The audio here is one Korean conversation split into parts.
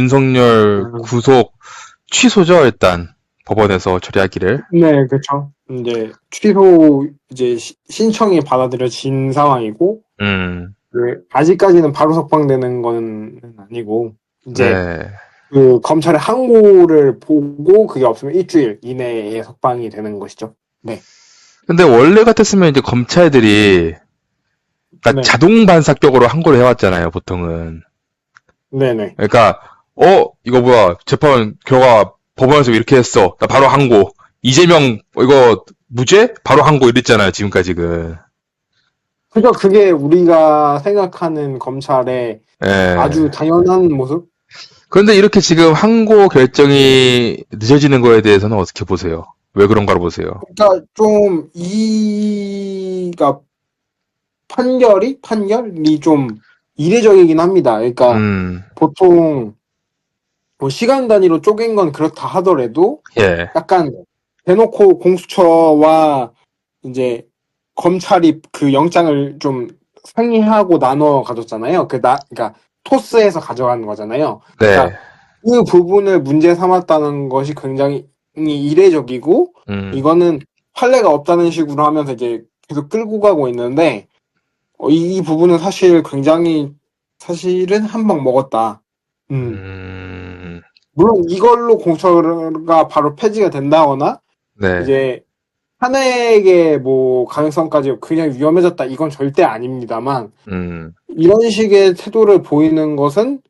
윤석열 구속 취소죠, 일단. 법원에서 처리하기를. 네, 그렇죠. 이제 취소 이제 신청이 받아들여진 상황이고, 아직까지는 바로 석방되는 건 아니고, 이제 네. 그 검찰의 항고를 보고 그게 없으면 일주일 이내에 석방이 되는 것이죠. 네. 근데 원래 같았으면 이제 검찰들이 그러니까 네. 자동 반사격으로 항고를 해왔잖아요, 보통은. 네네. 그러니까 이거 뭐야, 재판 결과 법원에서 이렇게 했어. 나 바로 항고. 이재명 이거 무죄? 바로 항고 이랬잖아요, 지금까지는. 그죠. 그게 우리가 생각하는 검찰의 예. 아주 당연한 모습? 그런데 이렇게 지금 항고 결정이 늦어지는 거에 대해서는 어떻게 보세요? 왜 그런가로 보세요? 그러니까 좀 이가 판결이 좀 이례적이긴 합니다. 그러니까 보통 뭐 시간 단위로 쪼갠 건 그렇다 하더라도 예. 약간 대놓고 공수처와 이제 검찰이 그 영장을 좀 상의하고 나눠 가졌잖아요. 그러니까 토스해서 가져가는 거잖아요. 네. 그러니까 그 부분을 문제 삼았다는 것이 굉장히 이례적이고 이거는 판례가 없다는 식으로 하면서 이제 계속 끌고 가고 있는데 이 부분은 사실 굉장히 사실은 한 방 먹었다. 물론 이걸로 공처가 바로 폐지가 된다거나 네. 이제 탄핵의 뭐 가능성까지 그냥 위험해졌다 이건 절대 아닙니다만 이런 식의 태도를 보이는 것은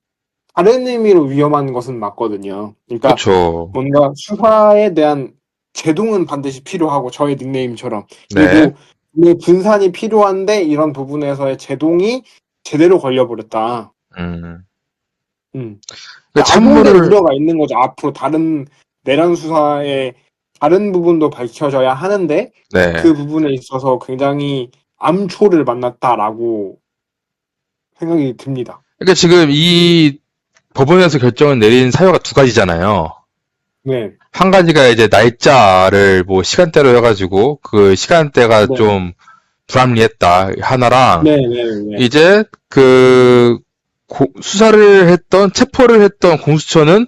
다른 의미로 위험한 것은 맞거든요. 그러니까 그쵸. 뭔가 수사에 대한 제동은 반드시 필요하고 저의 닉네임처럼 그리고 네. 분산이 필요한데 이런 부분에서의 제동이 제대로 걸려버렸다. 참모를 우려가 있는 거죠. 앞으로 다른 내란 수사의 다른 부분도 밝혀져야 하는데 네. 그 부분에 있어서 굉장히 암초를 만났다라고 생각이 듭니다. 그러니까 지금 이 법원에서 결정을 내린 사유가 두 가지잖아요. 네. 한 가지가 이제 날짜를 뭐 시간대로 해가지고 그 시간대가 네. 좀 불합리했다 하나랑 네. 이제 그 수사를 했던 체포를 했던 공수처는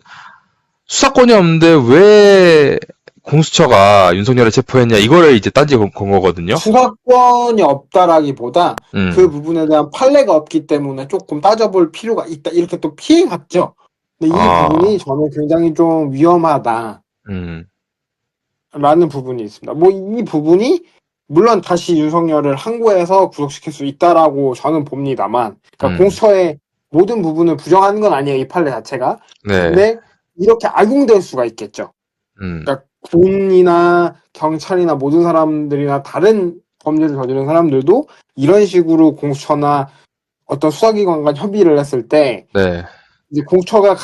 수사권이 없는데 왜 공수처가 윤석열을 체포했냐 이거를 이제 딴지 건 거거든요. 수사권이 없다라기보다 그 부분에 대한 판례가 없기 때문에 조금 따져볼 필요가 있다 이렇게 또 피해갔죠. 근데 이 부분이 저는 굉장히 좀 위험하다. 라는 부분이 있습니다. 뭐 이 부분이 물론 다시 윤석열을 항고해서 구속시킬 수 있다라고 저는 봅니다만, 그러니까 공수처의 모든 부분을 부정하는 건 아니에요. 이 판례 자체가. 네. 근데 이렇게 악용될 수가 있겠죠. 그러니까 군이나 경찰이나 모든 사람들이나 다른 범죄를 저지른 사람들도 이런 식으로 공수처나 어떤 수사기관과 협의를 했을 때 네. 이제 공수처가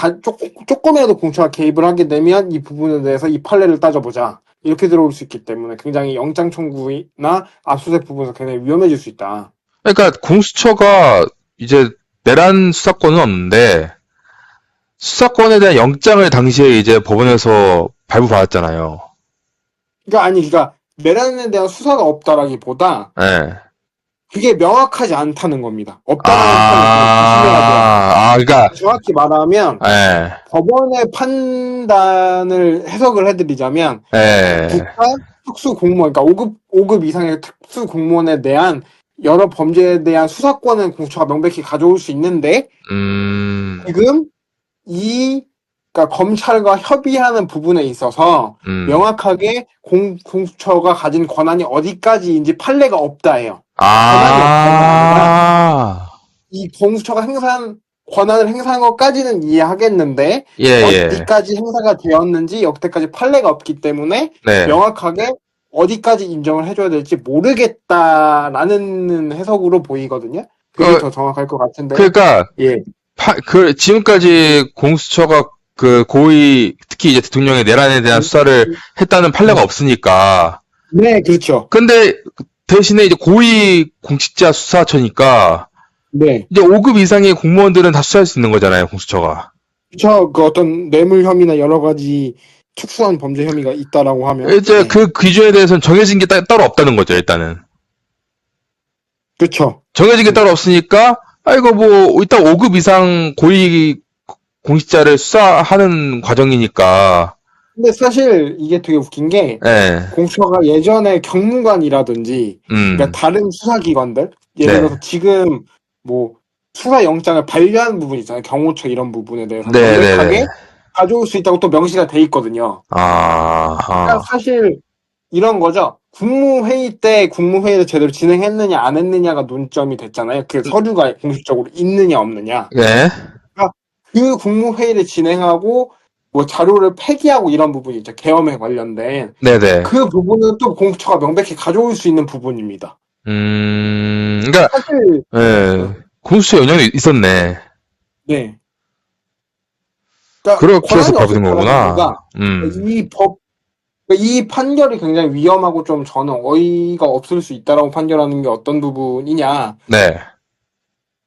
조금이라도 공수처가 개입을 하게 되면 이 부분에 대해서 이 판례를 따져보자. 이렇게 들어올 수 있기 때문에 굉장히 영장 청구나 압수수색 부분에서 굉장히 위험해질 수 있다. 그러니까 공수처가 이제 내란 수사권은 없는데 수사권에 대한 영장을 당시에 이제 법원에서 발부받았잖아요. 그러니까 내란에 대한 수사가 없다라기보다 네. 그게 명확하지 않다는 겁니다. 없다는 판이 조심해야 돼요. 그러니까 정확히 말하면 네. 법원의 판단을 해석을 해드리자면 네. 국가 특수 공무원, 그러니까 5급 이상의 특수 공무원에 대한 여러 범죄에 대한 수사권은 공수처가 명백히 가져올 수 있는데 지금 그러니까 검찰과 협의하는 부분에 있어서 명확하게 공수처가 가진 권한이 어디까지인지 판례가 없다예요. 이 공수처가 권한을 행사한 것까지는 이해하겠는데 어디까지 행사가 되었는지 여태까지 판례가 없기 때문에 명확하게 어디까지 인정을 해줘야 될지 모르겠다라는 해석으로 보이거든요. 그게 더 정확할 것 같은데. 그러니까 지금까지 공수처가 그 고위 특히 이제 대통령의 내란에 대한 수사를 했다는 판례가 없으니까. 네, 그렇죠. 근데 대신에 이제 고위 공직자 수사처니까 네. 이제 5급 이상의 공무원들은 다 수사할 수 있는 거잖아요, 공수처가. 그렇죠. 그 어떤 뇌물 혐의나 여러 가지 특수한 범죄 혐의가 있다라고 하면 이제 그 기준에 대해서는 정해진 게 따로 없다는 거죠, 일단은. 그렇죠. 정해진 게 따로 없으니까 이거 뭐 일단 5급 이상 고위 공직자를 수사하는 과정이니까. 근데 사실 이게 되게 웃긴 게 예. 공수처가 예전에 경무관이라든지 그러니까 다른 수사기관들 예를 네. 들어서 지금 뭐 수사영장을 반려하는 부분이 있잖아요. 경호처 이런 부분에 대해서 네네네. 명백하게 가져올 수 있다고 또 명시가 돼 있거든요. 그러니까 사실 이런 거죠. 국무회의 때 국무회의를 제대로 진행했느냐 안 했느냐가 논점이 됐잖아요. 그 서류가 공식적으로 있느냐 없느냐. 네. 그러니까 그 국무회의를 진행하고 뭐 자료를 폐기하고 이런 부분이 있죠. 계엄에 관련된. 네네. 그 부분은 또 공수처가 명백히 가져올 수 있는 부분입니다. 그러니까 사실 예. 공수처 영향이 있었네. 네. 그러니까 그렇게 해서 권한이 법이 된 거구나. 없었다라기보다 이 판결이 굉장히 위험하고 좀 저는 어이가 없을 수 있다라고 판결하는 게 어떤 부분이냐. 네.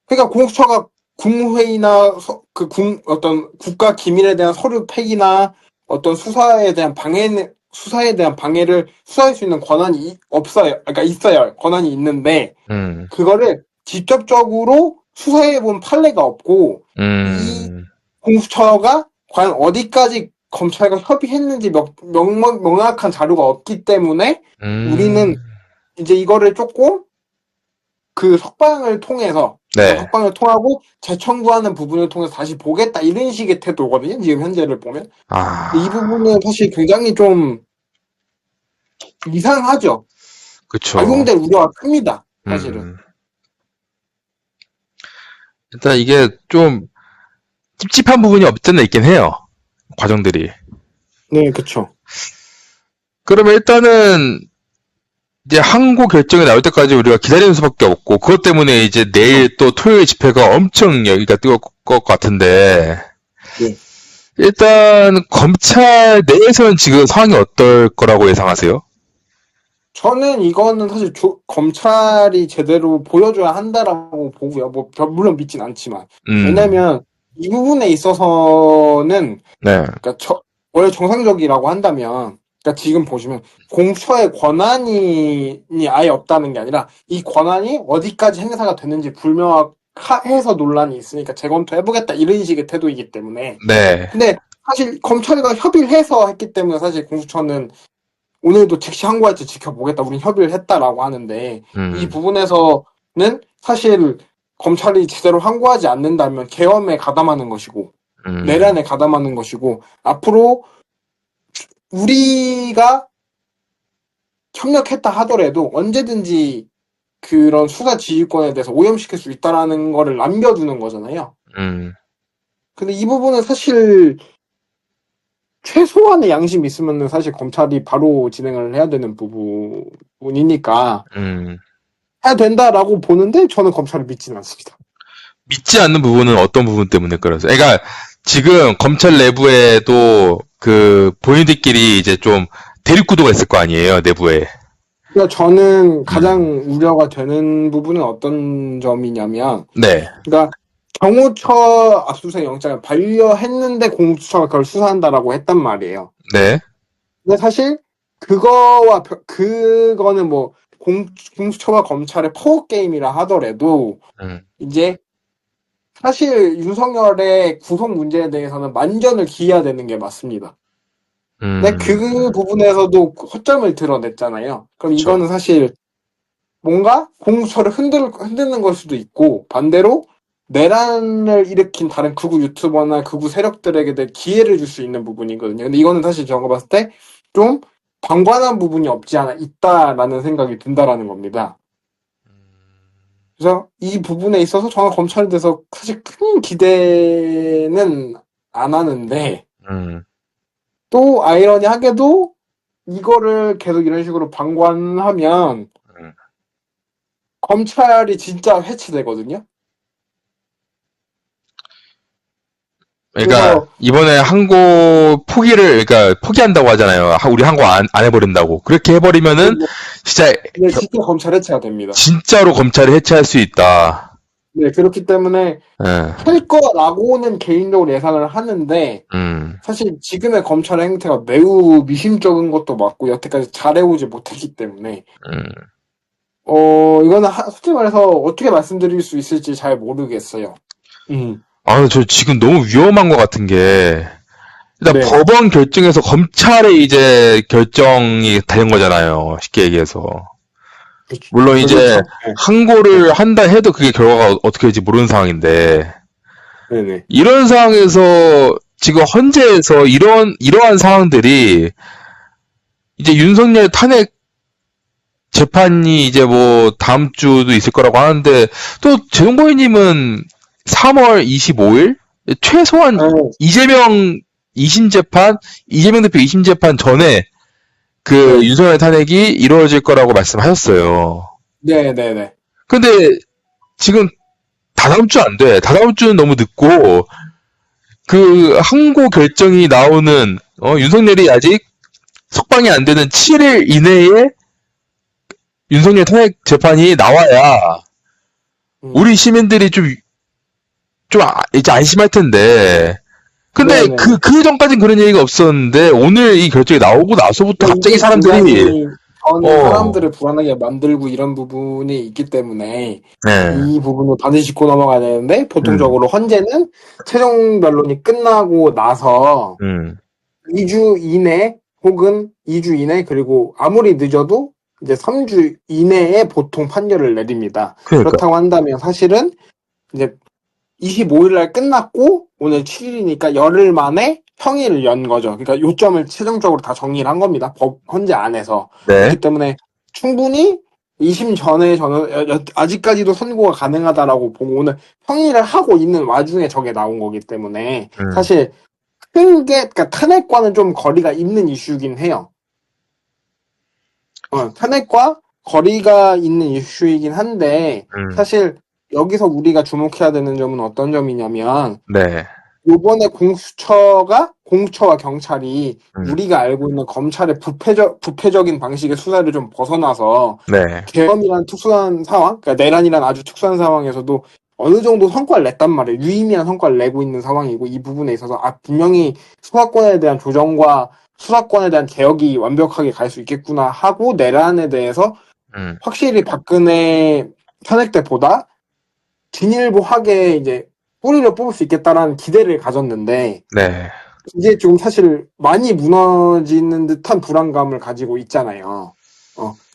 그러니까 공수처가 국무회의나 어떤 국가 기밀에 대한 서류 폐기나 어떤 수사에 대한 방해를 수사할 수 있는 권한이 없어요. 그러니까 있어요. 권한이 있는데 그거를 직접적으로 수사해 본 판례가 없고 이 공수처가 과연 어디까지 검찰과 협의했는지 명확한 자료가 없기 때문에 우리는 이제 이거를 조금 그 석방을 통해서 네. 석방을 통하고 재청구하는 부분을 통해서 다시 보겠다 이런 식의 태도거든요. 지금 현재를 보면 이 부분은 사실 굉장히 좀 이상하죠. 그쵸. 악용될 우려가 큽니다. 사실은. 일단 이게 좀 찝찝한 부분이 없지 않아 있긴 해요. 과정들이. 네, 그쵸. 그러면 일단은 이제 항고 결정이 나올 때까지 우리가 기다리는 수밖에 없고 그것 때문에 이제 내일 또 토요일 집회가 엄청 열기가 뜨거울 것 같은데 네. 일단 검찰 내에서는 지금 상황이 어떨 거라고 예상하세요? 저는 이거는 사실 검찰이 제대로 보여줘야 한다라고 보고요. 뭐 물론 믿진 않지만 왜냐면 이 부분에 있어서는 네. 그러니까 원래 정상적이라고 한다면 그러니까 지금 보시면 공처의 권한이 아예 없다는 게 아니라 이 권한이 어디까지 행사가 됐는지 불명확해서 논란이 있으니까 재검토해보겠다 이런 식의 태도이기 때문에 네. 근데 사실 검찰과 협의를 해서 했기 때문에 사실 공수처는 오늘도 즉시 항고할지 지켜보겠다 우린 협의를 했다라고 하는데 이 부분에서는 사실 검찰이 제대로 항고하지 않는다면 계엄에 가담하는 것이고 내란에 가담하는 것이고 앞으로 우리가 협력했다 하더라도 언제든지 그런 수사 지휘권에 대해서 오염시킬 수 있다라는 거를 남겨두는 거잖아요. 근데 이 부분은 사실 최소한의 양심이 있으면 사실 검찰이 바로 진행을 해야 되는 부분이니까 해야 된다라고 보는데 저는 검찰을 믿지는 않습니다. 믿지 않는 부분은 어떤 부분 때문에 그러세요? 그러니까 지금 검찰 내부에도 그 본인들끼리 이제 좀 대립구도가 있을 거 아니에요, 내부에. 그러니까 저는 가장 우려가 되는 부분은 어떤 점이냐면, 네. 그러니까 경호처 압수수색 영장을 반려했는데 공수처가 그걸 수사한다라고 했단 말이에요. 네. 근데 사실 그거는 뭐 공수처와 검찰의 파워 게임이라 하더라도 이제 사실 윤석열의 구속 문제에 대해서는 만전을 기해야 되는 게 맞습니다. 근데 그 부분에서도 허점을 드러냈잖아요. 그럼 그쵸. 이거는 사실 뭔가 공수처를 흔드는 걸 수도 있고 반대로 내란을 일으킨 다른 극우 유튜버나 극우 세력들에게 대해 기회를 줄 수 있는 부분이거든요. 근데 이거는 사실 제가 봤을 때 좀 방관한 부분이 없지 않아 있다라는 생각이 든다라는 겁니다. 그래서 이 부분에 있어서 저는 검찰에 대해서 사실 큰 기대는 안 하는데 또 아이러니하게도 이거를 계속 이런 식으로 방관하면 검찰이 진짜 해체되거든요. 그러니까 이번에 항고 그러니까 포기한다고 하잖아요. 우리 항고 안 해버린다고. 그렇게 해버리면은 진짜 진짜 검찰 해체가 됩니다. 진짜로 검찰을 해체할 수 있다. 네, 그렇기 때문에 할 거라고는 개인적으로 예상을 하는데 사실 지금의 검찰의 행태가 매우 미심쩍은 것도 맞고 여태까지 잘해오지 못했기 때문에 이거는 솔직히 말해서 어떻게 말씀드릴 수 있을지 잘 모르겠어요. 아, 저 지금 너무 위험한 것 같은 게, 일단 네. 법원 결정에서 검찰의 이제 결정이 되는 거잖아요. 쉽게 얘기해서. 물론 이제 그렇죠. 네. 항고를 한다 해도 그게 결과가 어떻게 될지 모르는 상황인데, 네네. 이런 상황에서 지금 헌재에서 이러한 상황들이 이제 윤석열 탄핵 재판이 이제 뭐 다음 주도 있을 거라고 하는데, 또 재동보이님은 3월 25일 최소한 네. 이재명 2심 재판, 이재명 대표 2심 재판 전에 그 네. 윤석열 탄핵이 이루어질 거라고 말씀하셨어요. 네네네. 근데 지금 다다음 주 안 돼. 다다음 주는 너무 늦고, 그 항고 결정이 나오는 윤석열이 아직 석방이 안 되는 7일 이내에 윤석열 탄핵 재판이 나와야 음. 우리 시민들이 이제 안심할 텐데. 근데 네네. 그 전까진 그런 얘기가 없었는데, 오늘 이 결정이 나오고 나서부터 그러니까 갑자기 이게 사람들이, 굉장히 저는 어, 사람들을 불안하게 만들고 이런 부분이 있기 때문에 네, 이 부분을 반드시 짚고 넘어가야 되는데 음, 보통적으로 헌재는 최종 변론이 끝나고 나서 음, 2주 이내 혹은 2주 이내 그리고 아무리 늦어도 이제 3주 이내에 보통 판결을 내립니다. 그러니까, 그렇다고 한다면 사실은 이제 25일 날 끝났고 오늘 7일이니까 열흘 만에 평일을 연 거죠. 그러니까 요점을 최종적으로 다 정리를 한 겁니다. 법 헌재 안에서. 네, 그렇기 때문에 충분히 2심 전에 저는 아직까지도 선고가 가능하다라고 보고 오늘 평일을 하고 있는 와중에 저게 나온 거기 때문에 음, 사실 큰 게 그러니까 탄핵과는 좀 거리가 있는 이슈긴 해요. 탄핵과 거리가 있는 이슈이긴 한데 음, 사실 여기서 우리가 주목해야 되는 점은 어떤 점이냐면 네, 요번에 공수처와 경찰이 음, 우리가 알고 있는 검찰의 부패적인 방식의 수사를 좀 벗어나서 네, 계엄이란 특수한 상황, 그러니까 내란이란 아주 특수한 상황에서도 어느 정도 성과를 냈단 말이에요. 유의미한 성과를 내고 있는 상황이고 이 부분에 있어서 분명히 수사권에 대한 조정과 수사권에 대한 개혁이 완벽하게 갈 수 있겠구나 하고 내란에 대해서 음, 확실히 박근혜 탄핵 때보다 진일보하게 이제 뿌리를 뽑을 수 있겠다라는 기대를 가졌는데 네, 이게 좀 사실 많이 무너지는 듯한 불안감을 가지고 있잖아요.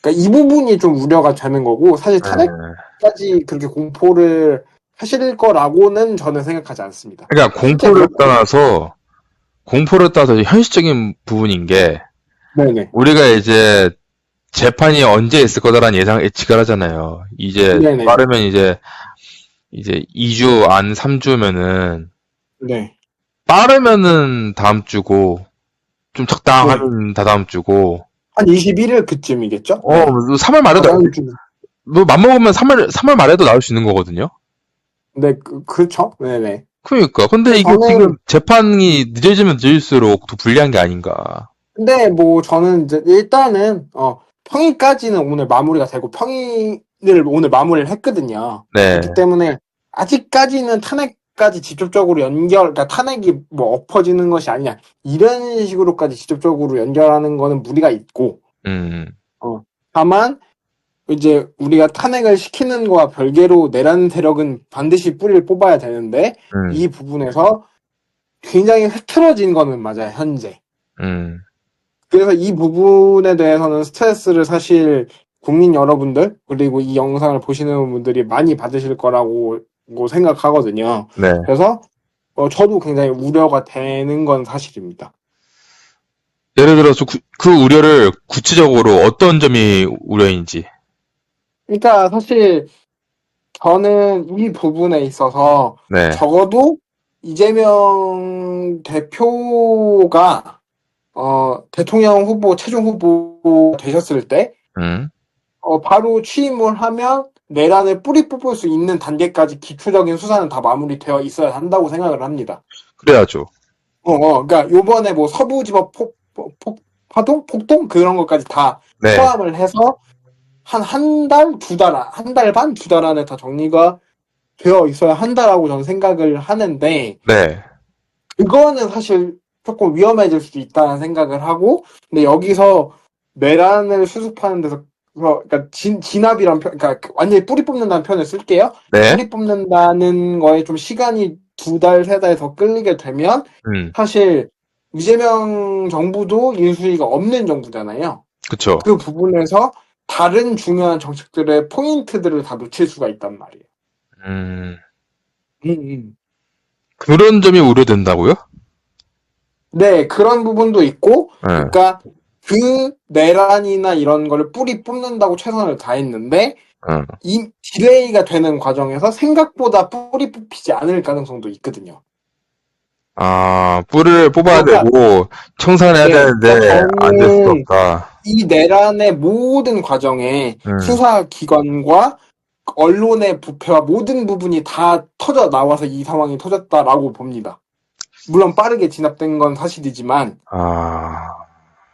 그러니까 이 부분이 좀 우려가 되는 거고 사실 네. 탄핵까지 그렇게 공포를 하실 거라고는 저는 생각하지 않습니다. 그러니까 실제 공포를 떠나서 현실적인 부분인 게, 네네 우리가 이제 재판이 언제 있을 거다라는 예측을 하잖아요. 이제 네네 빠르면 이제 2주 안 3주면은, 네 빠르면은 다음 주고, 좀 네. 적당하면 다다음 주고, 한 21일 그쯤이겠죠? 네. 3월 말에도, 다다음 주. 뭐, 맘먹으면 3월 말에도 나올 수 있는 거거든요? 네, 그렇죠. 네네. 그러니까. 근데 근데 이게 지금 저는 재판이 늦어지면 늦을수록 더 불리한 게 아닌가. 근데 뭐 저는 이제 일단은 평일까지는 오늘 마무리가 되고 평일을 오늘 마무리를 했거든요. 네, 그렇기 때문에 아직까지는 탄핵까지 직접적으로 그러니까 탄핵이 뭐 엎어지는 것이 아니냐 이런 식으로까지 직접적으로 연결하는 거는 무리가 있고 음, 다만 이제 우리가 탄핵을 시키는 거와 별개로 내란 세력은 반드시 뿌리를 뽑아야 되는데 음, 이 부분에서 굉장히 흐트러진 거는 맞아요, 현재. 음, 그래서 이 부분에 대해서는 스트레스를 사실 국민 여러분들 그리고 이 영상을 보시는 분들이 많이 받으실 거라고 생각하거든요. 네. 그래서 저도 굉장히 우려가 되는 건 사실입니다. 예를 들어서 그 우려를 구체적으로 어떤 점이 우려인지. 그러니까 사실 저는 이 부분에 있어서 네, 적어도 이재명 대표가 대통령 후보 최종 후보 되셨을 때 음, 바로 취임을 하면 내란을 뿌리 뽑을 수 있는 단계까지 기초적인 수사는 다 마무리되어 있어야 한다고 생각을 합니다. 그래야죠. 그러니까 요번에 뭐 서부지법 파동? 폭동? 그런 것까지 다 네, 포함을 해서 한 달, 한 달 반, 두 달 안에 다 정리가 되어 있어야 한다라고 저는 생각을 하는데, 네, 그거는 사실 조금 위험해질 수도 있다는 생각을 하고, 근데 여기서 내란을 수습하는 데서 그러니까 진압이란 그러니까 완전히 뿌리 뽑는다는 표현을 쓸게요. 네, 뿌리 뽑는다는 거에 좀 시간이 2달, 3달 더 끌리게 되면 사실 이재명 정부도 인수위가 없는 정부잖아요. 그쵸. 그 부분에서 다른 중요한 정책들의 포인트들을 다 놓칠 수가 있단 말이에요. 그런 점이 우려된다고요? 네, 그런 부분도 있고, 그러니까 그 내란이나 이런 거를 뿌리 뽑는다고 최선을 다했는데, 이 딜레이가 되는 과정에서 생각보다 뿌리 뽑히지 않을 가능성도 있거든요. 아, 뿔을 뽑아야 그러니까, 되고, 청산해야 네, 되는데, 그러니까 안 될 수가 저는 없다. 이 내란의 모든 과정에 수사기관과 언론의 부패와 모든 부분이 다 터져 나와서 이 상황이 터졌다라고 봅니다. 물론 빠르게 진압된 건 사실이지만,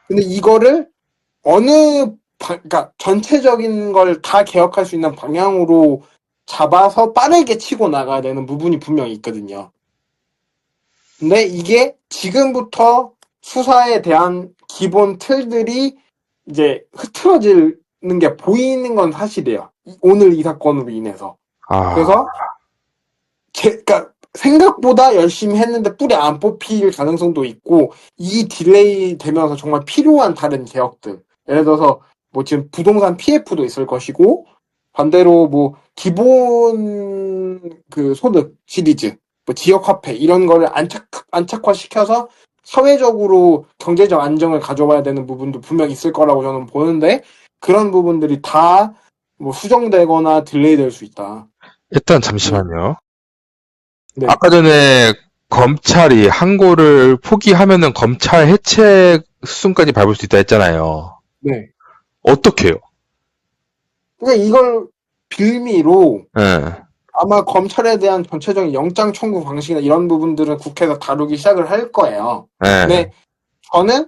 근데 이거를 그러니까 전체적인 걸 다 개혁할 수 있는 방향으로 잡아서 빠르게 치고 나가야 되는 부분이 분명히 있거든요. 근데 이게 지금부터 수사에 대한 기본 틀들이 이제 흐트러지는 게 보이는 건 사실이에요. 오늘 이 사건으로 인해서. 그래서 그러니까 생각보다 열심히 했는데 뿔이 안 뽑힐 가능성도 있고, 이 딜레이 되면서 정말 필요한 다른 개혁들, 예를 들어서 뭐 지금 부동산 PF도 있을 것이고, 반대로 뭐 기본 그 소득 시리즈, 뭐 지역 화폐 이런 거를 안착화시켜서 사회적으로 경제적 안정을 가져와야 되는 부분도 분명 있을 거라고 저는 보는데, 그런 부분들이 다 뭐 수정되거나 딜레이 될 수 있다. 일단 잠시만요. 네. 아까 전에 검찰이 항고를 포기하면은 검찰 해체 수순까지 밟을 수 있다 했잖아요. 네. 어떻게 해요? 그러니까 이걸 빌미로 네. 아마 검찰에 대한 전체적인 영장 청구 방식이나 이런 부분들은 국회에서 다루기 시작을 할 거예요. 네. 근데 저는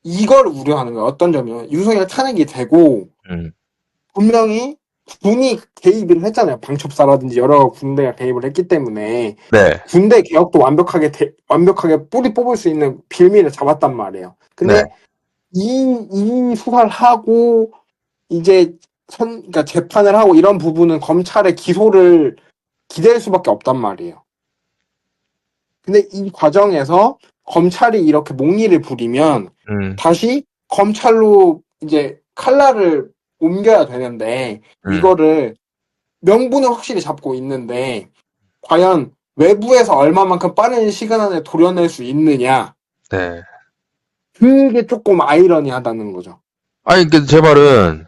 이걸 우려하는 거예요. 어떤 점이요? 윤석열 탄핵이 되고 분명히 군이 개입을 했잖아요. 방첩사라든지 여러 군대가 개입을 했기 때문에 네. 군대 개혁도 완벽하게 뿌리 뽑을 수 있는 빌미를 잡았단 말이에요. 근데 네. 이 수사를 하고 이제 그러니까 재판을 하고 이런 부분은 검찰의 기소를 기대할 수밖에 없단 말이에요. 근데 이 과정에서 검찰이 이렇게 목리를 부리면 다시 검찰로 이제 칼날을 옮겨야 되는데 이거를 명분을 확실히 잡고 있는데 과연 외부에서 얼마만큼 빠른 시간 안에 도려낼 수 있느냐. 네. 그게 조금 아이러니하다는 거죠. 아니, 제 말은,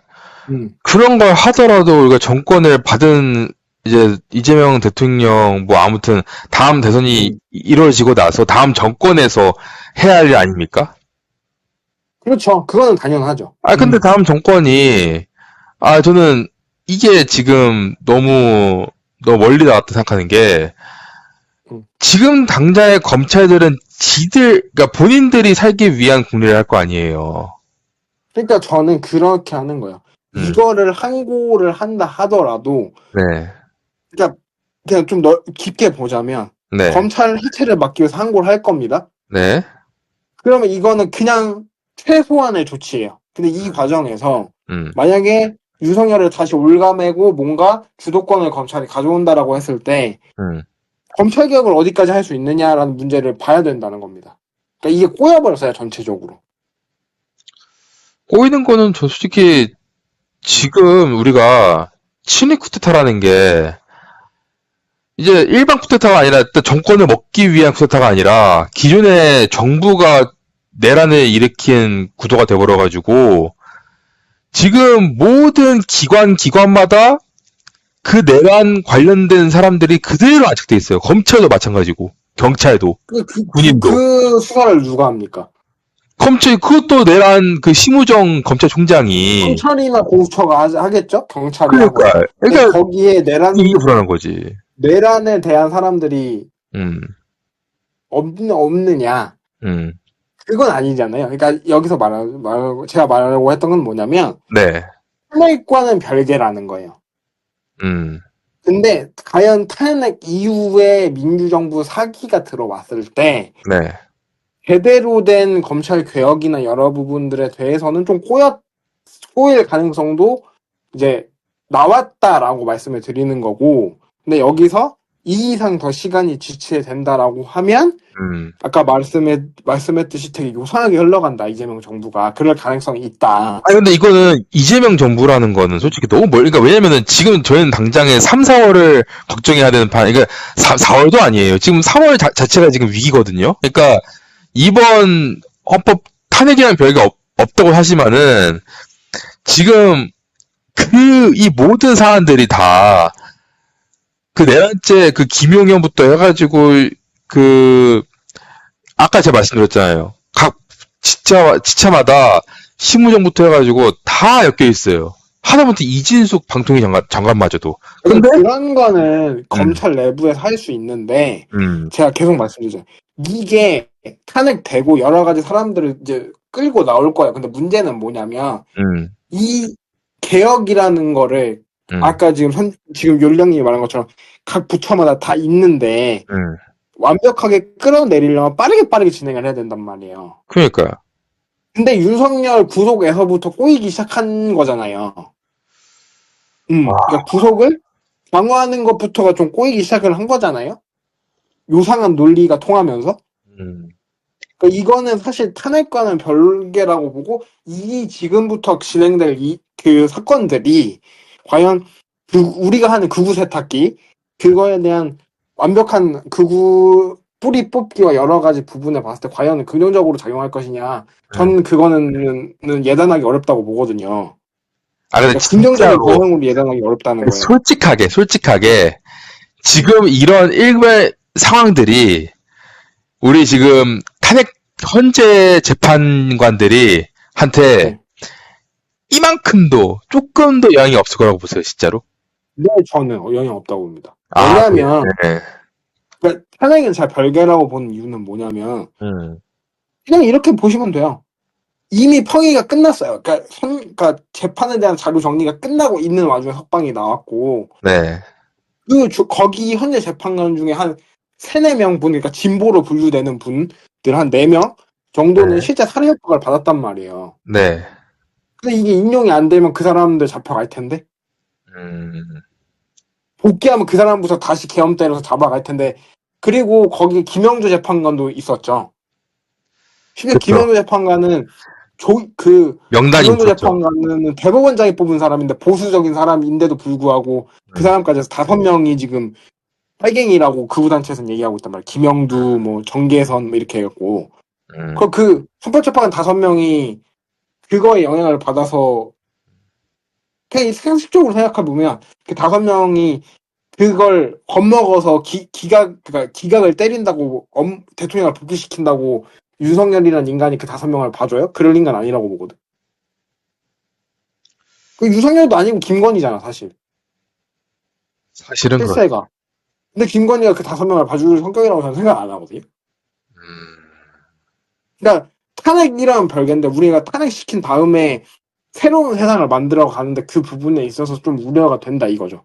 그런 걸 하더라도 우리가 정권을 받은 이제 이재명 대통령 뭐 아무튼 다음 대선이 이루어지고 나서 다음 정권에서 해야 할 일 아닙니까? 그렇죠. 그거는 당연하죠. 근데 다음 정권이 저는 이게 지금 너무 멀리 나왔다 생각하는 게 지금 당장의 검찰들은 그러니까 본인들이 살기 위한 국리를 할 거 아니에요. 그러니까 저는 그렇게 하는 거예요. 이거를 항고를 한다 하더라도, 네. 그러니까 그냥 좀 깊게 보자면, 네. 검찰 해체를 막기 위해서 항고를 할 겁니다. 네. 그러면 이거는 그냥 최소한의 조치예요. 근데 이 과정에서 만약에 윤석열을 다시 올가매고 뭔가 주도권을 검찰이 가져온다라고 했을 때 검찰 개혁을 어디까지 할 수 있느냐라는 문제를 봐야 된다는 겁니다. 그러니까 이게 꼬여버렸어요, 전체적으로. 꼬이는 거는 저 솔직히 지금 우리가 친위 쿠데타라는 게 이제 일반 쿠데타가 아니라 일단 정권을 먹기 위한 쿠데타가 아니라 기존의 정부가 내란을 일으킨 구도가 돼버려가지고 지금 모든 기관마다 그 내란 관련된 사람들이 그대로 안착돼 있어요. 검찰도 마찬가지고 경찰도 군인도. 그 수사를 누가 합니까? 그것도 내란 심우정 검찰총장이. 경찰이나 공수처가 하겠죠? 경찰이 그러니까. 하고. 그러니까 거기에 이게 불안한 거지. 내란에 대한 사람들이 없느냐? 그건 아니잖아요. 그러니까 여기서 제가 말하려고 했던 건 뭐냐면 네. 탄핵과는 별개라는 거예요. 근데 과연 탄핵 이후에 민주정부 사기가 들어왔을 때 네. 제대로 된 검찰 개혁이나 여러 부분들에 대해서는 좀 꼬일 가능성도 이제 나왔다라고 말씀을 드리는 거고, 근데 여기서 이 이상 더 시간이 지체된다라고 하면 아까 말씀했듯이 되게 요상하게 흘러간다 이재명 정부가. 그럴 가능성이 있다. 아니 근데 이거는 이재명 정부라는 거는 솔직히 너무 그러니까 왜냐면은 지금 저희는 당장에 3, 4월을 걱정해야 되는 그러니까 4월도 아니에요. 지금 3월 자체가 지금 위기거든요. 그러니까 이번 헌법 탄핵이라는 별게 없다고 하지만은 지금 이 모든 사안들이 다 내란죄 김용현부터 해가지고 아까 제가 말씀드렸잖아요. 각 지차마다 실무정부터 해가지고 다 엮여 있어요. 하다못해 이진숙 방통위 장관마저도. 근데 그런 거는 검찰 내부에서 할 수 있는데 제가 계속 말씀드리죠. 이게 탄핵되고 여러 가지 사람들을 이제 끌고 나올 거예요. 근데 문제는 뭐냐면 이 개혁이라는 거를 아까 지금 윤령님이 말한 것처럼 각 부처마다 다 있는데 완벽하게 끌어내리려면 빠르게 진행을 해야 된단 말이에요. 그러니까요. 근데 윤석열 구속에서부터 꼬이기 시작한 거잖아요. 그러니까 구속을 강화하는 것부터가 좀 꼬이기 시작을 한 거잖아요. 요상한 논리가 통하면서. 그러니까 이거는 사실 탄핵과는 별개라고 보고 지금부터 진행될 그 사건들이 과연 우리가 하는 극우 세탁기 그거에 대한 완벽한 극우 뿌리 뽑기와 여러 가지 부분을 봤을 때 과연 긍정적으로 작용할 것이냐 저는 그거는 예단하기 어렵다고 보거든요. 근데 긍정적인 방향으로 예단하기 어렵다는 거예요. 솔직하게 지금 이런 일부의 상황들이 우리 지금 탄핵 현재 재판관들이 한테 이만큼도 조금도 영향이 없을 거라고 보세요, 진짜로? 네, 저는 영향 없다고 봅니다. 왜냐하면 그러니까 탄핵은 잘 별개라고 보는 이유는 뭐냐면 그냥 이렇게 보시면 돼요. 이미 평의가 끝났어요. 그러니까 재판에 대한 자료 정리가 끝나고 있는 와중에 석방이 나왔고 거기 현재 재판관 중에 한 3-4명 분, 그러니까 진보로 분류되는 분들 한 4명 정도는 실제 살해 협박을 받았단 말이에요. 근데 이게 인용이 안 되면 그 사람들 잡혀갈 텐데. 복귀하면 그 사람부터 다시 계엄 때려서 잡아갈 텐데. 그리고 거기 김영주 재판관도 있었죠. 실제 김영주 재판관은 명단이 김영주 재판관은 대법원장이 뽑은 사람인데 보수적인 사람인데도 불구하고 그 사람까지 해서 5명이 지금 빨갱이라고 극우단체에서는 얘기하고 있단 말이에요. 김영두, 정계선 이렇게 해갖고. 선발재판관 5명이 그거에 영향을 받아서 그냥 상식적으로 생각해보면 그 5명이 그걸 겁먹어서 기각을 때린다고 대통령을 복귀시킨다고 윤석열이라는 인간이 그 5명을 봐줘요? 그럴 인간 아니라고 보거든. 윤석열도 아니고 김건희잖아 사실은 실세가. 근데 김건희가 그 5명을 봐줄 성격이라고 저는 생각 안 하거든요. 그러니까 탄핵이라는 별개인데 우리가 탄핵시킨 다음에 새로운 세상을 만들어 가는데 그 부분에 있어서 좀 우려가 된다 이거죠.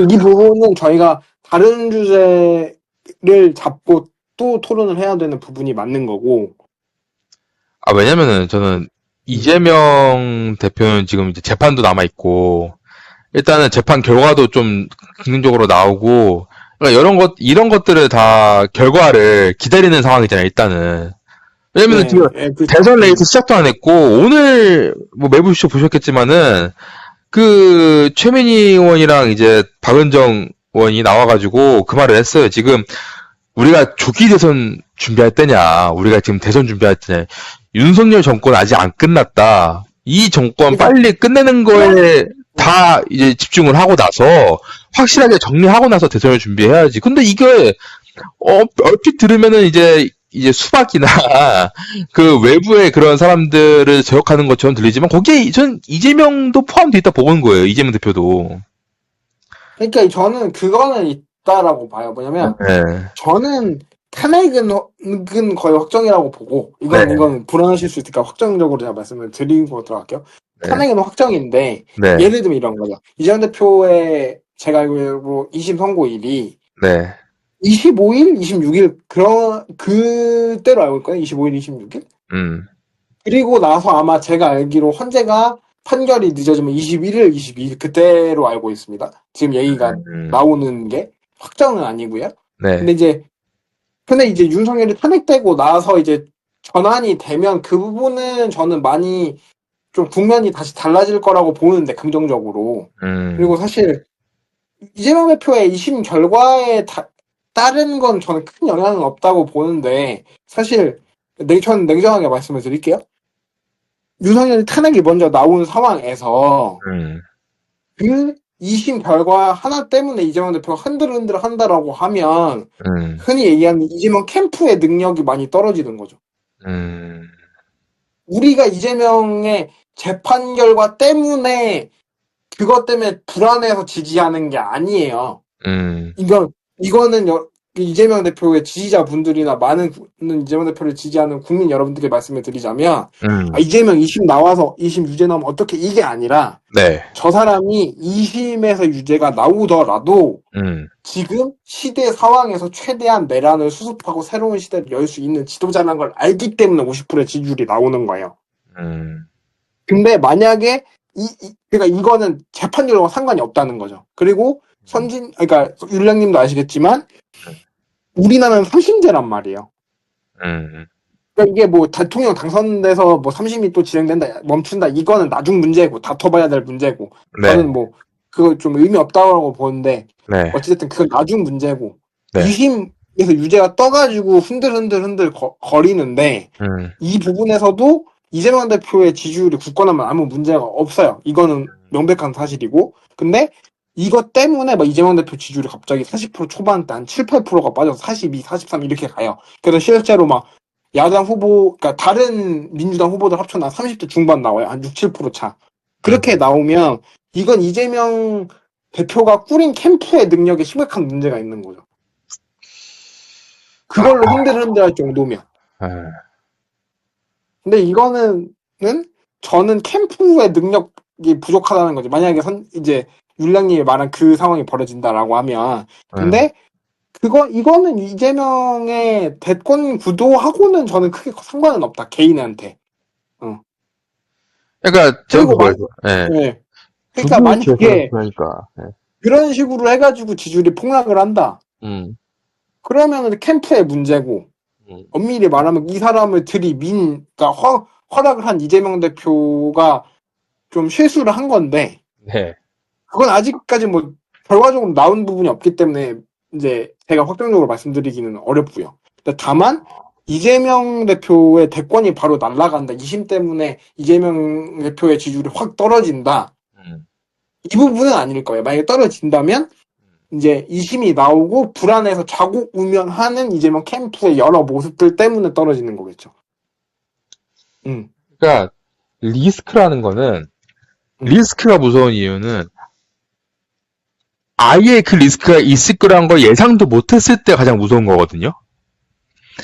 이 부분은 저희가 다른 주제를 잡고 또 토론을 해야 되는 부분이 맞는 거고. 왜냐면은 저는 이재명 대표는 지금 이제 재판도 남아있고 일단은 재판 결과도 좀 긍정적으로 나오고 그러니까 이런 것들을 다 결과를 기다리는 상황이잖아요, 일단은. 왜냐면은 지금 대선 레이스 시작도 안 했고, 오늘 매부쇼 보셨겠지만은, 최민희 의원이랑 이제 박은정 의원이 나와가지고 그 말을 했어요. 지금 우리가 조기 대선 준비할 때냐, 우리가 지금 대선 준비할 때냐, 윤석열 정권 아직 안 끝났다. 이 정권 빨리 끝내는 거에 다 이제 집중을 하고 나서 확실하게 정리하고 나서 대선을 준비해야지. 근데 이게 얼핏 들으면은 이제 수박이나 외부의 그런 사람들을 저격하는 것처럼 들리지만 거기에 전 이재명도 포함되어 있다 보는 거예요. 이재명 대표도. 그러니까 저는 그거는 있다라고 봐요. 뭐냐면 저는 탄핵은 거의 확정이라고 보고 이건 불안하실 수 있으니까 확정적으로 제가 말씀을 드리고 들어갈게요. 탄핵은 확정인데 예를 들면 이런 거죠. 이재명 대표의 제가 알기로 2심 선고일이 25일, 26일 그때로 알고 있거든요. 25일, 26일. 그리고 나서 아마 제가 알기로 헌재가 판결이 늦어지면 21일, 22일 그때로 알고 있습니다. 지금 얘기가 나오는 게 확정은 아니고요. 네. 근데 이제 윤석열이 탄핵되고 나서 이제 전환이 되면 그 부분은 저는 많이 좀 국면이 다시 달라질 거라고 보는데 긍정적으로. 그리고 사실 이재명 대표의 2심 결과에 따른 건 저는 큰 영향은 없다고 보는데 사실 저는 냉정하게 말씀을 드릴게요. 윤석열이 탄핵이 먼저 나온 상황에서 그 2심 결과 하나 때문에 이재명 대표가 흔들흔들 한다라고 하면 흔히 얘기하는 이재명 캠프의 능력이 많이 떨어지는 거죠. 우리가 이재명의 재판 결과 때문에 그것 때문에 불안해서 지지하는 게 아니에요. 이거는 이재명 대표의 지지자분들이나 많은 이재명 대표를 지지하는 국민 여러분들께 말씀을 드리자면 이재명 2심 나와서 2심 유죄 나오면 어떻게 이게 아니라 네. 저 사람이 2심에서 유죄가 나오더라도 지금 시대 상황에서 최대한 내란을 수습하고 새로운 시대를 열 수 있는 지도자라는 걸 알기 때문에 50%의 지지율이 나오는 거예요. 근데 만약에 그러니까 이거는 재판 결과와 상관이 없다는 거죠. 그리고 그러니까 율량님도 아시겠지만 우리나라는 3심제란 말이에요. 그러니까 이게 뭐 대통령 당선돼서 뭐 3심이 또 진행된다, 멈춘다, 이거는 나중 문제고 다퉈봐야 될 문제고 네. 저는 뭐 그거 좀 의미 없다고 보는데 네. 어찌됐든 그건 나중 문제고 네. 2심에서 유죄가 떠가지고 흔들 거리는데 이 부분에서도 이재명 대표의 지지율이 굳건하면 아무 문제가 없어요. 이거는 명백한 사실이고 근데 이것 때문에 막 이재명 대표 지지율이 갑자기 40% 초반대 한 7, 8%가 빠져서 42, 43 이렇게 가요. 그래서 실제로 막 야당 후보, 그러니까 다른 민주당 후보들 합쳐나 30대 중반 나와요. 한 6, 7% 차. 그렇게 나오면 이건 이재명 대표가 꾸린 캠프의 능력에 심각한 문제가 있는 거죠. 그걸로 흔들흔들할 정도면. 근데 이거는 저는 캠프의 능력이 부족하다는 거지. 만약에 이제 율량님이 말한 그 상황이 벌어진다라고 하면 근데 이거는 이재명의 대권 구도하고는 저는 크게 상관은 없다. 개인한테. 그러니까 그리고 네. 그러니까 만약에 그런 식으로 해가지고 지지율이 폭락을 한다. 그러면은 캠프의 문제고 엄밀히 말하면 이 사람을 그러니까 허락을 한 이재명 대표가 좀 실수를 한 건데 네. 그건 아직까지 뭐 결과적으로 나온 부분이 없기 때문에 이제 제가 확정적으로 말씀드리기는 어렵고요. 다만 이재명 대표의 대권이 바로 날아간다. 2심 때문에 이재명 대표의 지지율이 확 떨어진다. 이 부분은 아닐 거예요. 만약에 떨어진다면 이제 2심이 나오고 불안해서 좌고우면하는 이재명 캠프의 여러 모습들 때문에 떨어지는 거겠죠. 그러니까 리스크라는 거는 리스크가 무서운 이유는 아예 그 리스크가 있을 거라는 걸 예상도 못했을 때 가장 무서운 거거든요.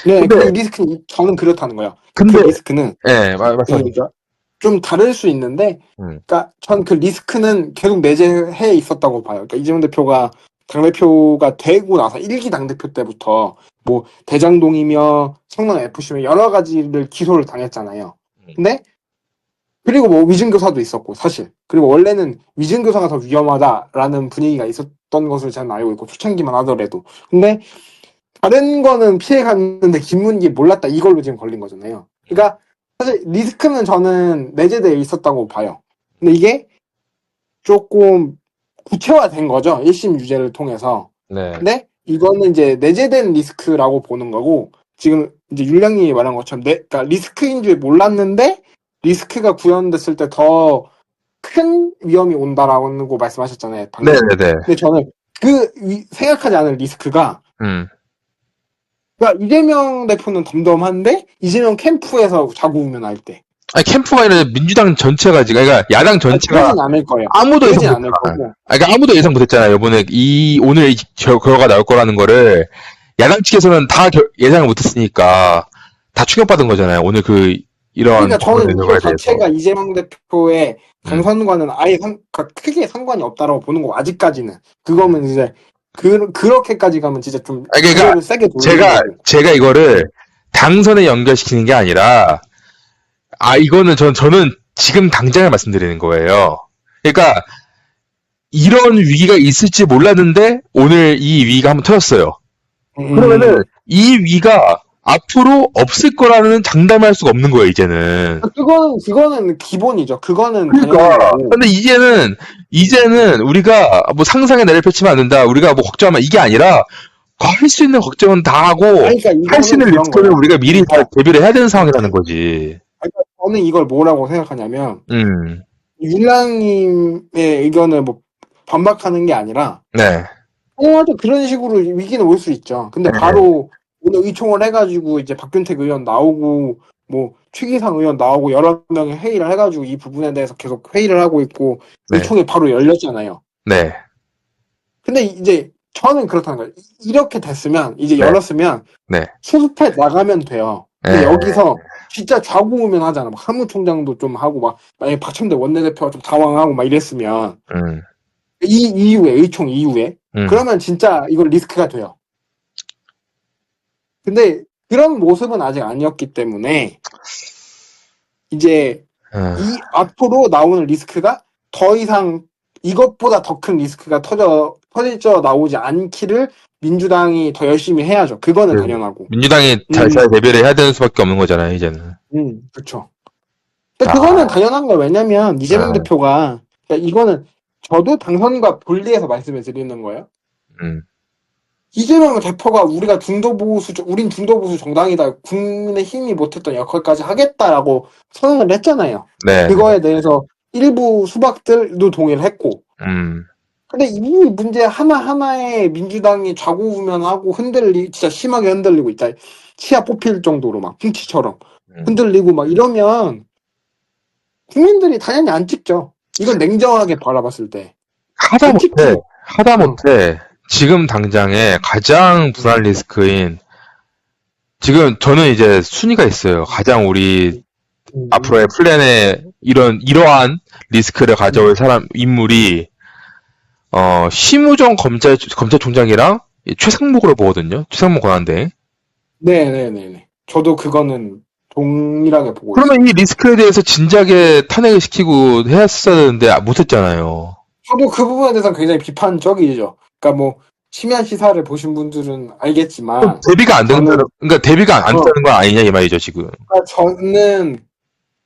네, 그 리스크는 저는 그렇다는 거예요. 근데 그 리스크는 맞습니다. 좀 다를 수 있는데, 그러니까 전 그 리스크는 계속 내재해 있었다고 봐요. 그러니까 이재명 대표가 당대표가 되고 나서 1기 당대표 때부터 뭐 대장동이며 성남 FC며 여러 가지를 기소를 당했잖아요. 근데 그리고 뭐 위증교사도 있었고 사실 그리고 원래는 위증교사가 더 위험하다라는 분위기가 있었던 것을 저는 알고 있고 초창기만 하더라도 근데 다른 거는 피해갔는데 김문기 몰랐다 이걸로 지금 걸린 거잖아요. 그러니까 사실 리스크는 저는 내재되어 있었다고 봐요. 근데 이게 조금 구체화된 거죠. 1심 유죄를 통해서. 네. 근데 이거는 이제 내재된 리스크라고 보는 거고 지금 이제 율량님이 말한 것처럼 그러니까 리스크인 줄 몰랐는데 리스크가 구현됐을 때 더 큰 위험이 온다라고 말씀하셨잖아요. 방금. 네네네. 근데 저는 생각하지 않은 리스크가 그러니까 이재명 대표는 덤덤한데 이재명 캠프에서 좌고우면할 때. 아니 캠프가 아니라 민주당 전체가 지금 그러니까 야당 전체가 그러진 않을 거예요. 아무도 예상 않을 거고. 그러니까 아무도 예상 못했잖아요. 이번에 오늘 결과가 나올 거라는 거를 야당 측에서는 다 예상을 못했으니까 다 충격받은 거잖아요. 오늘 이러한 그러니까 저는 이거 자체가 이재명 대표의 당선과는 아예 크게 상관이 없다라고 보는 거고 아직까지는 그거면 이제 그렇게까지 가면 진짜 좀 그러니까 세게 제가 이거를 당선에 연결시키는 게 아니라 이거는 저는 지금 당장을 말씀드리는 거예요. 그러니까 이런 위기가 있을지 몰랐는데 오늘 이 위기가 한번 터졌어요. 그러면은 이 위기가 앞으로 없을 거라는 장담할 수가 없는 거예요, 이제는. 그거는 기본이죠. 그거는 그러니까. 당연하고. 근데 이제는 우리가 뭐 상상의 나래를 펼치면 안 된다. 우리가 뭐 걱정하면 이게 아니라 할 수 있는 걱정은 다 하고 그러니까 할 수 있는 이거는 그런 리스크는 거예요. 우리가 미리 다 그러니까 대비를 해야 되는 상황이라는 거지. 저는 이걸 뭐라고 생각하냐면 음, 율랑님의 의견을 뭐 반박하는 게 아니라 네. 당연하죠. 그런 식으로 위기는 올 수 있죠. 근데 네. 바로 오늘 의총을 해가지고 이제 박균택 의원 나오고 뭐 최기상 의원 나오고 여러 명이 회의를 해가지고 이 부분에 대해서 계속 회의를 하고 있고 네. 의총이 바로 열렸잖아요. 네. 근데 이제 저는 그렇다는 거예요. 이렇게 됐으면 이제 네. 열었으면 네. 수습해 나가면 돼요. 근데 네. 여기서 진짜 좌우우면 하잖아. 막 사무총장도 좀 하고 막 만약에 박찬대 원내대표가 좀 당황하고 막 이랬으면 이 이후에 의총 이후에 그러면 진짜 이건 리스크가 돼요. 근데 그런 모습은 아직 아니었기 때문에 이제 이 앞으로 나오는 리스크가 더 이상 이것보다 더 큰 리스크가 터져 나오지 않기를 민주당이 더 열심히 해야죠. 그거는 당연하고. 민주당이 잘 대비를 해야 되는 수밖에 없는 거잖아요, 이제는. 그렇죠. 근데 그거는 당연한 거예요. 왜냐면 이재명 대표가 그러니까 이거는 저도 당선과 분리해서 말씀을 드리는 거예요. 이재명 대표가 우린 중도보수 정당이다. 국민의 힘이 못했던 역할까지 하겠다라고 선언을 했잖아요. 네. 그거에 대해서 일부 수박들도 동의를 했고. 근데 이 문제 하나하나에 민주당이 좌고우면하고 진짜 심하게 흔들리고 있다. 치아 뽑힐 정도로 막 훔치처럼 흔들리고 막 이러면 국민들이 당연히 안 찍죠. 이건 냉정하게 바라봤을 때. 하다못해 지금 당장에 가장 불안 리스크인 지금 저는 이제 순위가 있어요. 가장 우리 앞으로의 플랜에 이러한 리스크를 가져올 인물이 심우정 검찰총장이랑 최상목으로 보거든요. 최상목 권한대. 네네네. 저도 그거는 동일하게 보고 있어요. 그러면 이 리스크에 대해서 진작에 탄핵을 시키고 했어야 되는데 못했잖아요. 저도 그 부분에 대해서는 굉장히 비판적이죠. 그러니까 뭐 심야 시사를 보신 분들은 알겠지만 대비가 안 되는 그러니까 대비가 안 되는 건 아니냐 이 말이죠 지금. 그러니까 저는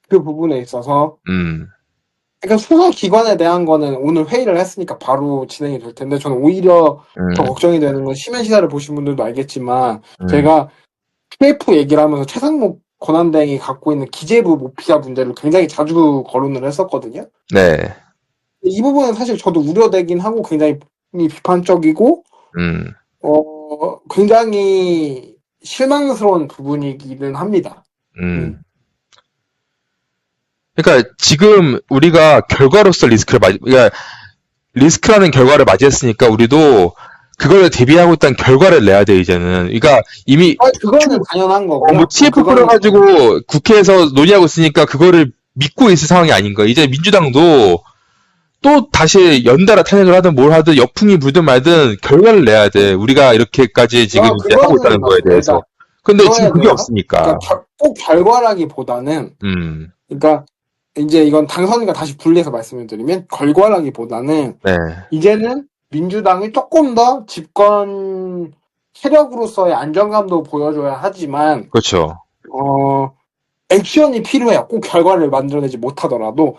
그 부분에 있어서 그러니까 수사기관에 대한 거는 오늘 회의를 했으니까 바로 진행이 될 텐데 저는 오히려 더 걱정이 되는 건 심야 시사를 보신 분들도 알겠지만 제가 PF 얘기를 하면서 최상목 권한대행이 갖고 있는 기재부 모피아 문제를 굉장히 자주 거론을 했었거든요. 네. 이 부분은 사실 저도 우려되긴 하고 굉장히 비판적이고 굉장히 실망스러운 부분이기는 합니다. 그러니까 지금 우리가 결과로서 그러니까 리스크라는 결과를 맞이했으니까 우리도 그걸 대비하고 있다는 결과를 내야 돼 이제는. 그러니까 이미 그거는 당연한 거고. 뭐 TF 끌어가지고 국회에서 논의하고 있으니까 그거를 믿고 있을 상황이 아닌 거야. 이제 민주당도 또 다시 연달아 탄핵을 하든 뭘 하든 역풍이 불든 말든 결과를 내야 돼. 우리가 이렇게까지 지금 이제 하고 있다는 거에 대해서. 근데 지금 그게 없으니까. 그러니까 꼭 결과라기보다는 그러니까 이제 이건 당선인과 다시 분리해서 말씀을 드리면 결과라기보다는 네. 이제는 민주당이 조금 더 집권 세력으로서의 안정감도 보여줘야 하지만 그렇죠. 액션이 필요해요. 꼭 결과를 만들어내지 못하더라도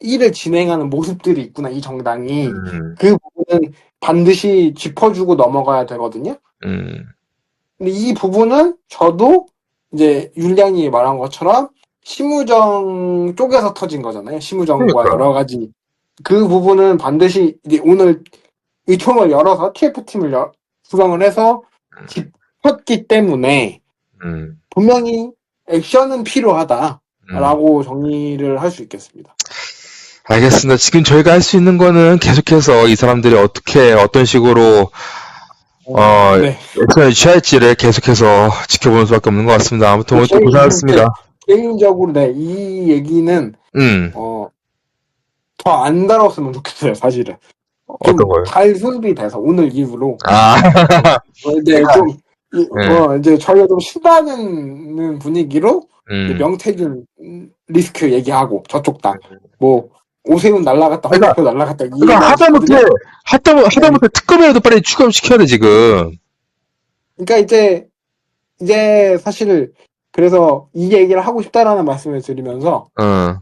일을 진행하는 모습들이 있구나 이 정당이 그 부분은 반드시 짚어주고 넘어가야 되거든요. 근데 이 부분은 저도 이제 율량이 말한 것처럼 심우정 쪽에서 터진 거잖아요. 심우정과 여러 가지 그 부분은 반드시 이제 오늘 의총을 열어서 TF팀을 구성을 해서 짚었기 때문에 분명히 액션은 필요하다라고 정리를 할 수 있겠습니다. 알겠습니다. 지금 저희가 할 수 있는 거는 계속해서 이 사람들이 어떤 식으로 액션을 취할지를 계속해서 지켜보는 수밖에 없는 것 같습니다. 아무튼 오늘 또 고생하셨습니다. 개인적으로 이 얘기는 더 안 다뤘으면 좋겠어요, 사실은. 어떤 거요? 잘 수습이 돼서 오늘 이후로 이제 좀 이제 저희가 좀 신나는 분위기로 명태균 리스크 얘기하고 저쪽 다 뭐 오세훈 날라갔다 홍준표 날라갔다 그러니까 하다못해 특검이라도 빨리 추가시켜야 돼 지금. 그러니까 이제 사실 그래서 이 얘기를 하고 싶다라는 말씀을 드리면서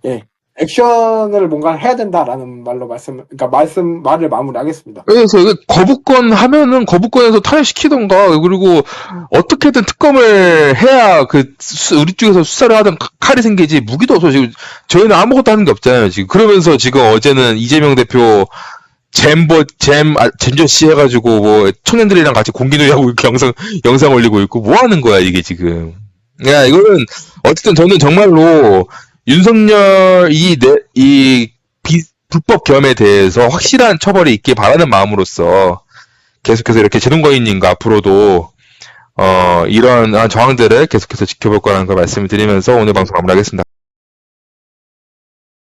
예 액션을 뭔가 해야 된다라는 말을 마무리하겠습니다. 그래서 거부권 하면은 거부권에서 탄핵시키던가 그리고 어떻게든 특검을 해야 우리 쪽에서 수사를 하든 칼이 생기지 무기도 없어 지금 저희는 아무것도 하는 게 없잖아요 지금. 그러면서 지금 어제는 이재명 대표 잼저씨 해가지고 뭐 청년들이랑 같이 공기놀이 하고 이렇게 영상 올리고 있고 뭐 하는 거야 이게 지금. 야 이거는 어쨌든 저는 정말로 윤석열 불법 겸에 대해서 확실한 처벌이 있길 바라는 마음으로써 계속해서 이렇게 제동거인님과 앞으로도 이런 정황들을 계속해서 지켜볼 거라는 걸 말씀을 드리면서 오늘 방송 마무리하겠습니다.